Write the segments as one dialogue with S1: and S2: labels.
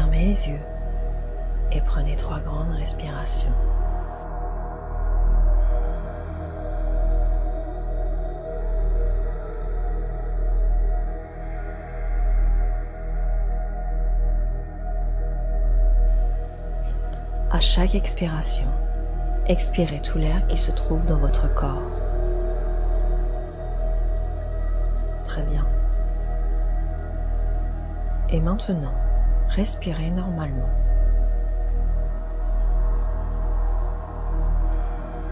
S1: Fermez les yeux et prenez 3 grandes respirations. À chaque expiration, expirez tout l'air qui se trouve dans votre corps. Très bien. Et maintenant, respirez normalement.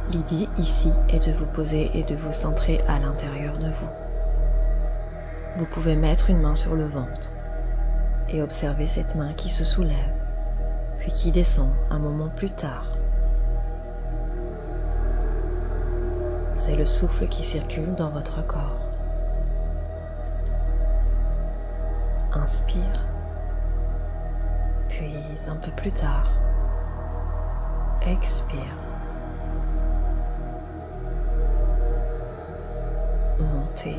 S1: L'idée ici est de vous poser et de vous centrer à l'intérieur de vous. Vous pouvez mettre une main sur le ventre et observer cette main qui se soulève, puis qui descend un moment plus tard. C'est le souffle qui circule dans votre corps. Inspire, puis un peu plus tard, expire. Montez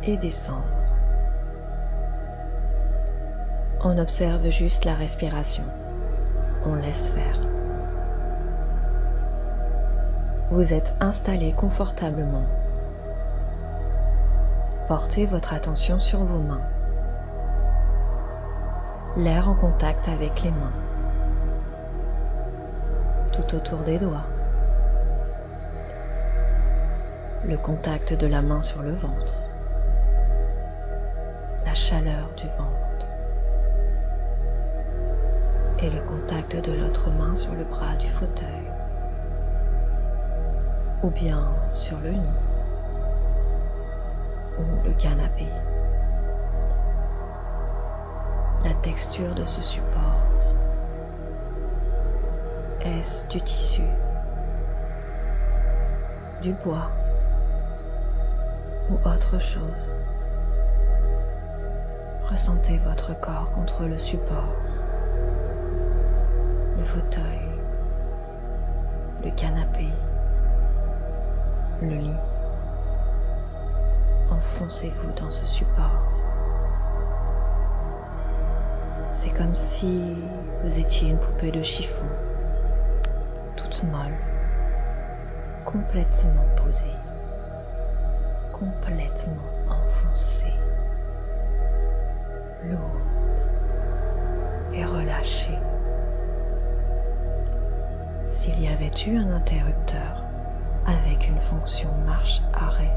S1: et descendre. On observe juste la respiration. On laisse faire. Vous êtes installé confortablement. Portez votre attention sur vos mains. L'air en contact avec les mains. Tout autour des doigts. Le contact de la main sur le ventre. La chaleur du ventre. Et le contact de l'autre main sur le bras du fauteuil. Ou bien sur le lit. Ou le canapé. La texture de ce support. Est-ce du tissu, du bois ou autre chose? Ressentez votre corps contre le support, le fauteuil, le canapé, le lit. Enfoncez-vous dans ce support. C'est comme si vous étiez une poupée de chiffon, toute molle, complètement posée, complètement enfoncée, lourde et relâchée. S'il y avait eu un interrupteur avec une fonction marche-arrêt,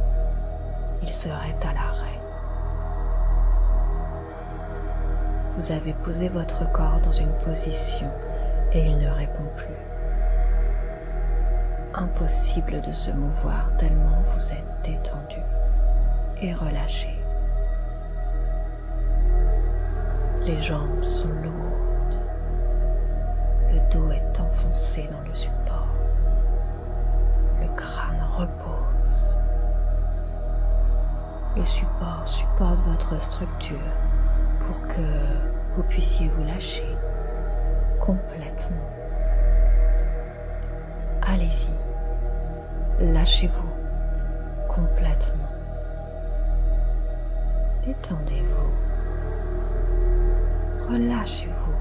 S1: il serait à l'arrêt. Vous avez posé votre corps dans une position et il ne répond plus. Impossible de se mouvoir tellement vous êtes détendu et relâché. Les jambes sont lourdes. Le dos est enfoncé dans le support. Le crâne repose. Le support supporte votre structure pour que vous puissiez vous lâcher complètement. Allez-y, lâchez-vous complètement. Détendez-vous, relâchez-vous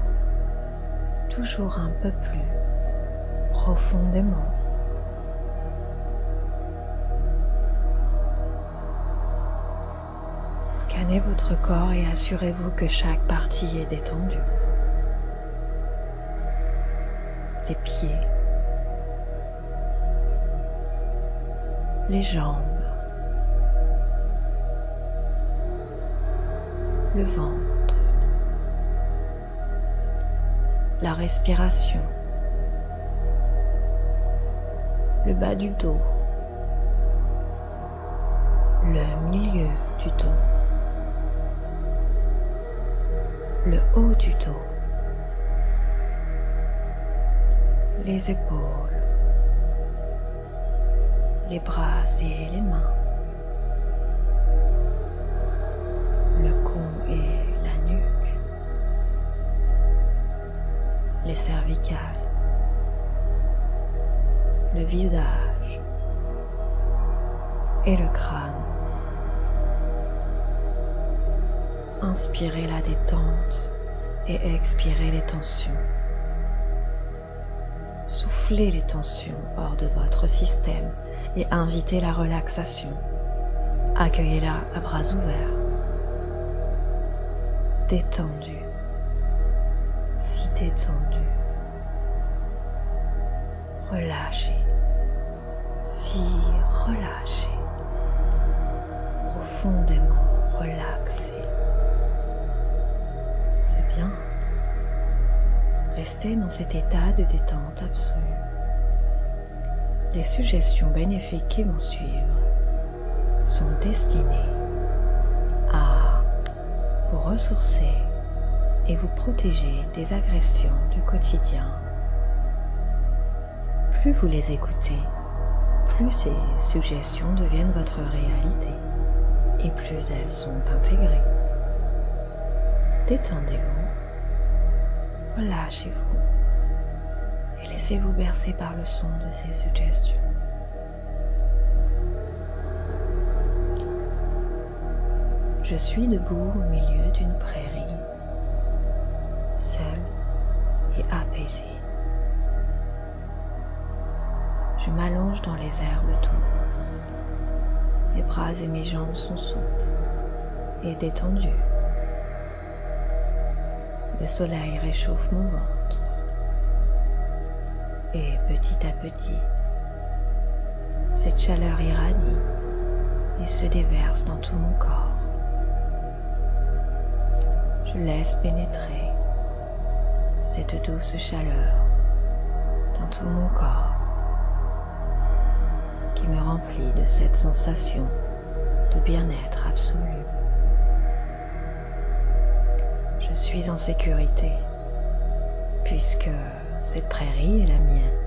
S1: toujours un peu plus profondément. Scannez votre corps et assurez-vous que chaque partie est détendue. Les pieds, les jambes, le ventre, la respiration, le bas du dos, le milieu du dos, le haut du dos, les épaules, les bras et les mains, le cou et la nuque, les cervicales, le visage et le crâne. Inspirez la détente et expirez les tensions. Soufflez les tensions hors de votre système et invitez la relaxation. Accueillez-la à bras ouverts. Détendu, si détendu. Relâchez, si relâchez. Profondément relaxé. C'est bien. Restez dans cet état de détente absolue. Les suggestions bénéfiques qui vont suivre sont destinées à vous ressourcer et vous protéger des agressions du quotidien. Plus vous les écoutez, plus ces suggestions deviennent votre réalité et plus elles sont intégrées. Détendez-vous, relâchez-vous et laissez-vous bercer par le son de ces suggestions. Je suis debout au milieu d'une prairie, seule et apaisée. Je m'allonge dans les herbes douces. Mes bras et mes jambes sont souples et détendus. Le soleil réchauffe mon ventre. Et petit à petit, cette chaleur irradie et se déverse dans tout mon corps. Je laisse pénétrer cette douce chaleur dans tout mon corps qui me remplit de cette sensation de bien-être absolu. Je suis en sécurité puisque cette prairie est la mienne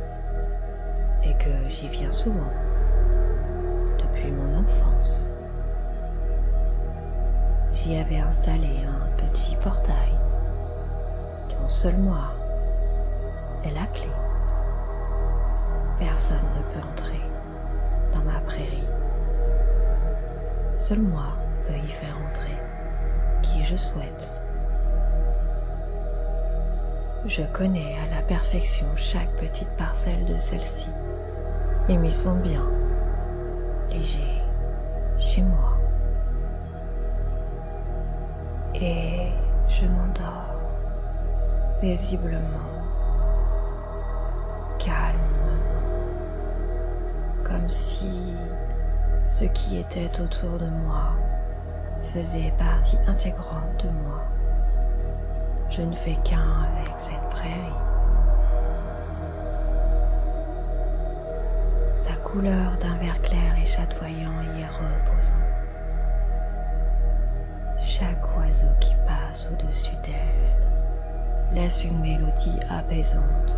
S1: et que j'y viens souvent depuis mon enfance. J'y avais installé un petit portail dont seul moi est la clé. Personne ne peut entrer dans ma prairie. Seul moi peux y faire entrer qui je souhaite. Je connais à la perfection chaque petite parcelle de celle-ci et m'y sens bien, léger, chez moi. Et je m'endors paisiblement, calmement, comme si ce qui était autour de moi faisait partie intégrante de moi. Je ne fais qu'un avec cette prairie. Sa couleur d'un vert clair et chatoyant y est reposant. Chaque oiseau qui passe au-dessus d'elle laisse une mélodie apaisante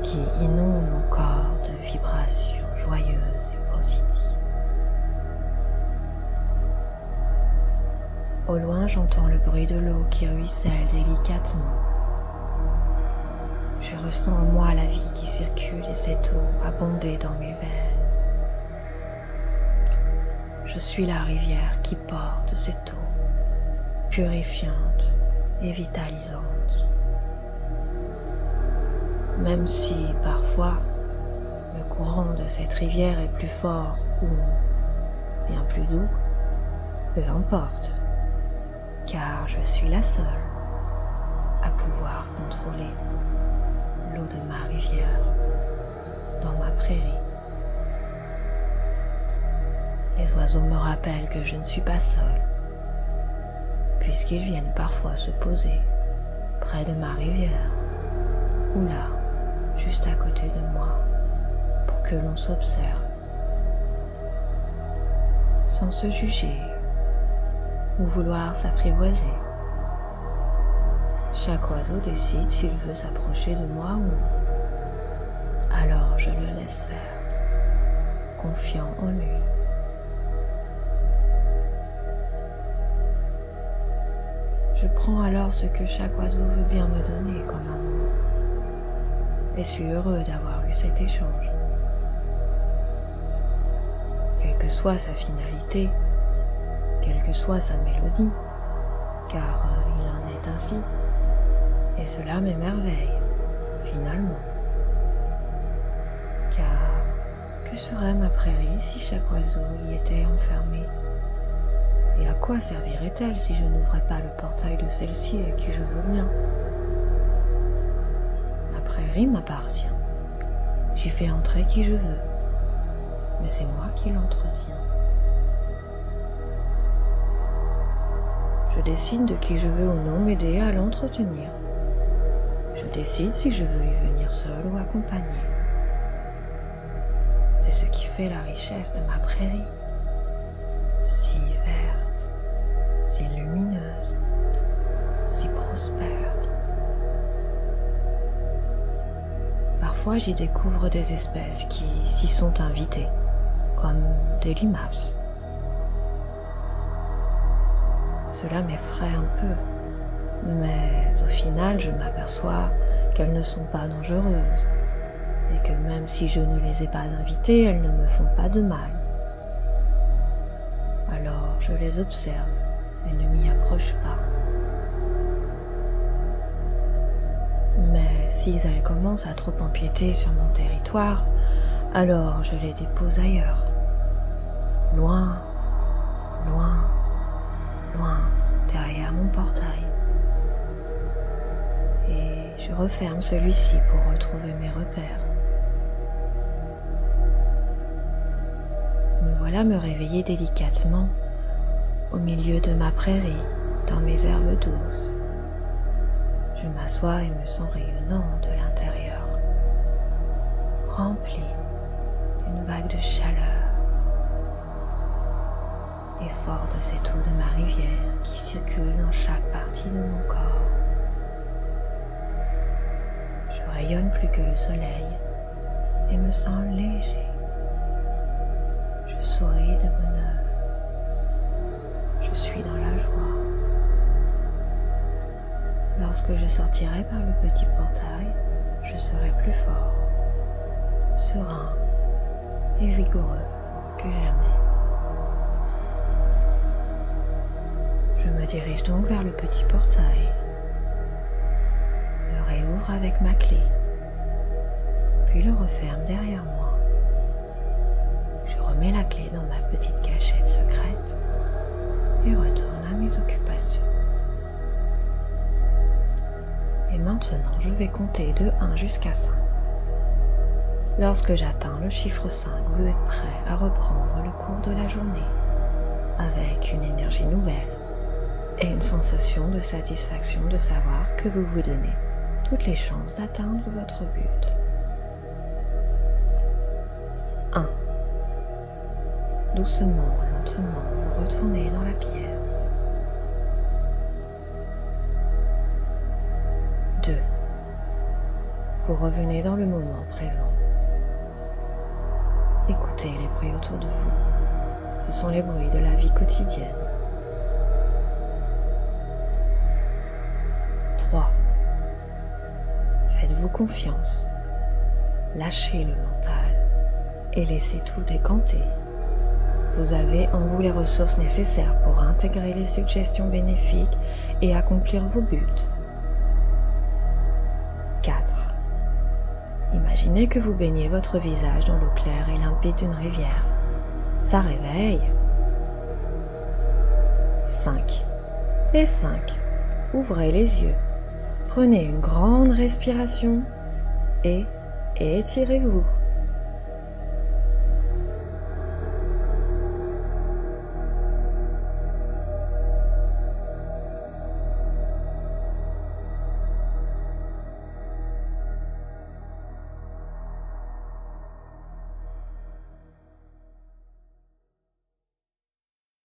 S1: qui inonde mon corps de vibrations joyeuses et positives. Au loin, j'entends le bruit de l'eau qui ruisselle délicatement. Je ressens en moi la vie qui circule et cette eau abonder dans mes veines. Je suis la rivière qui porte cette eau, purifiante et vitalisante. Même si parfois le courant de cette rivière est plus fort ou bien plus doux, peu importe. Car je suis la seule à pouvoir contrôler l'eau de ma rivière dans ma prairie. Les oiseaux me rappellent que je ne suis pas seule, puisqu'ils viennent parfois se poser près de ma rivière, ou là, juste à côté de moi, pour que l'on s'observe, sans se juger ou vouloir s'apprivoiser. Chaque oiseau décide s'il veut s'approcher de moi ou non. Alors je le laisse faire, confiant en lui. Je prends alors ce que chaque oiseau veut bien me donner comme amour et suis heureux d'avoir eu cet échange. Quelle que soit sa finalité, quelle que soit sa mélodie, car il en est ainsi, et cela m'émerveille, finalement. Car que serait ma prairie si chaque oiseau y était enfermé? Et à quoi servirait-elle si je n'ouvrais pas le portail de celle-ci à qui je veux bien? La prairie m'appartient. J'y fais entrer qui je veux, mais c'est moi qui l'entretiens. Je décide de qui je veux ou non m'aider à l'entretenir. Je décide si je veux y venir seul ou accompagné. C'est ce qui fait la richesse de ma prairie. Si verte, si lumineuse, si prospère. Parfois j'y découvre des espèces qui s'y sont invitées, comme des limaces. Cela m'effraie un peu, mais au final je m'aperçois qu'elles ne sont pas dangereuses, et que même si je ne les ai pas invitées, elles ne me font pas de mal. Alors je les observe et ne m'y approche pas. Mais si elles commencent à trop empiéter sur mon territoire, alors je les dépose ailleurs. Loin, loin, loin, derrière mon portail. Et je referme celui-ci pour retrouver mes repères. Me voilà me réveiller délicatement au milieu de ma prairie, dans mes herbes douces. Je m'assois et me sens rayonnant de l'intérieur, rempli d'une vague de chaleur et fort de cette eau de ma rivière qui circule dans chaque partie de mon corps. Je rayonne plus que le soleil et me sens léger. Je souris de bonheur. Je suis dans la joie. Lorsque je sortirai par le petit portail, je serai plus fort, serein et vigoureux que jamais. Je me dirige donc vers le petit portail, le réouvre avec ma clé, puis le referme derrière moi. Je remets la clé dans ma petite cachette secrète et retourne à mes occupations. Et maintenant, je vais compter de 1 jusqu'à 5. Lorsque j'atteins le chiffre 5, vous êtes prêts à reprendre le cours de la journée avec une énergie nouvelle et une sensation de satisfaction de savoir que vous vous donnez toutes les chances d'atteindre votre but. 1. Doucement, lentement, vous retournez dans la pièce. 2. Vous revenez dans le moment présent. Écoutez les bruits autour de vous. Ce sont les bruits de la vie quotidienne. 3. Faites-vous confiance. Lâchez le mental et laissez tout décanter. Vous avez en vous les ressources nécessaires pour intégrer les suggestions bénéfiques et accomplir vos buts. 4. Imaginez que vous baignez votre visage dans l'eau claire et limpide d'une rivière. Ça réveille. 5. Et 5. Ouvrez les yeux. Prenez une grande respiration et étirez-vous.